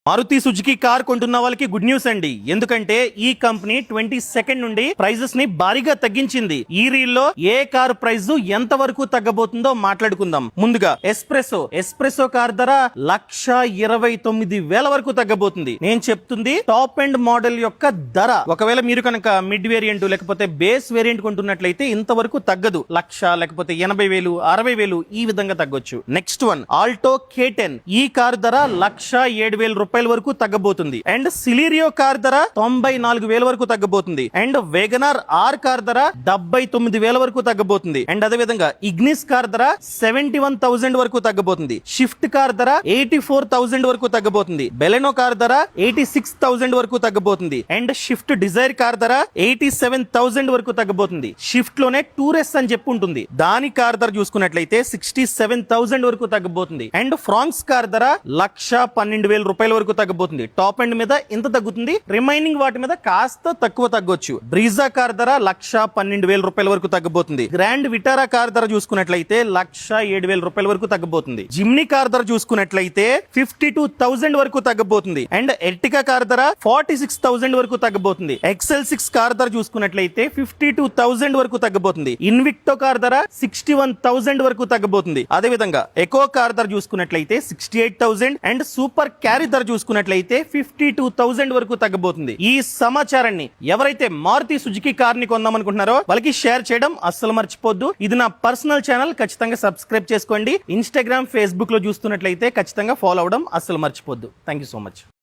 Maruti Suzuki car కొంటున్న వాళ్ళకి good news అండి. ఎందుకంటే ఈ కంపెనీ 22 నుండి ప్రైజెస్ ని భారీగా తగ్గించింది. ఈ రీల్లో ఏ కార్ ప్రైస్ ఎంత వరకు తగ్గబోతుందో మాట్లాడుకుందాం. ముందుగా ఎస్ప్రెసో కార్ ధర 1,29,000 వరకు తగ్గబోతుంది. నేను చెప్తుంది టాప్ ఎండ్ మోడల్ యొక్క ధర. ఒకవేళ మీరు కనుక మిడ్ వేరియంట్ లేకపోతే బేస్ వేరియంట్ కొంటున్నట్లయితే ఇంతవరకు తగ్గదు. 1,00,000 లేకపోతే 80,000 60,000 ఈ విధంగా తగ్గొచ్చు. Next one Alto K10. ఈ కార్ ధర 1,07,000 రూపాయల వరకు తగ్గబోతుంది. అండ్ సిలీరియో కార్ ధర 94,000 వరకు తగ్గబోతుంది. అండ్ వేగనార్ ఆర్ కార్ ధర 79,000 వరకు తగ్గబోతుంది. అండ్ అదే విధంగా ఇగ్నిస్ కార్ ధర 71,000 వరకు తగ్గబోతుంది. షిఫ్ట్ కార్ ధర 84,000 వరకు తగ్గబోతుంది. బెలెనో కార్ ధర 86,000 వరకు తగ్గబోతుంది. అండ్ షిఫ్ట్ డిజైర్ కార్ ధర 87,000 వరకు తగ్గబోతుంది. షిఫ్ట్ లోనే టూరెస్ అని చెప్పి ఉంటుంది. దాని కార్ ధర చూసుకున్నట్లయితే 67,000 వరకు తగ్గబోతుంది. అండ్ ఫ్రాంక్స్ కార్ ధర 1,12,000 రూపాయల వరకు తగ్గబోతుంది. టాప్ ఎండ్ మీద ఇంత తగ్గుతుంది, రిమైనింగ్ వాటి మీద కాస్త తక్కువ తగ్గొచ్చు. బ్రీజా కార్ ధర 1,12,000 రూపాయల వరకు తగ్గబోతుంది. గ్రాండ్ విటారా కార్ ధర చూసుకున్నట్లయితే 1,07,000 రూపాయల వరకు తగ్గబోతుంది. జిమ్నీ కార్ ధర చూసుకున్నట్లయితే 52,000 వరకు తగ్గబోతుంది. అండ్ ఎర్టికా కార్ ధర 46,000 వరకు తగ్గబోతుంది. XL6 కార్ ధర చూసుకున్నట్లయితే 52,000 వరకు తగ్గబోతుంది. ఇన్విక్టో కార్ ధర 61,000 వరకు తగ్గబోతుంది. అదే విధంగా ఎకో కార్ ధర చూసుకున్నట్లయితే 68,000 అండ్ సూపర్ క్యారీ ధర చూసుకున్నట్లయితే 52,000 వరకు తగ్గబోతుంది. ఈ సమాచారాన్ని ఎవరైతే మారుతి సుజుకి కార్ ని కొందామనుకుంటున్నారో వాళ్ళకి షేర్ చేయడం అస్సలు మర్చిపోద్దు. ఇది నా పర్సనల్ ఛానల్, ఖచ్చితంగా సబ్స్క్రైబ్ చేసుకోండి. ఇన్స్టాగ్రామ్, ఫేస్బుక్ లో చూస్తున్నట్లయితే ఖచ్చితంగా ఫాలో అవడం అస్సలు మర్చిపోద్దు. Thank you so much.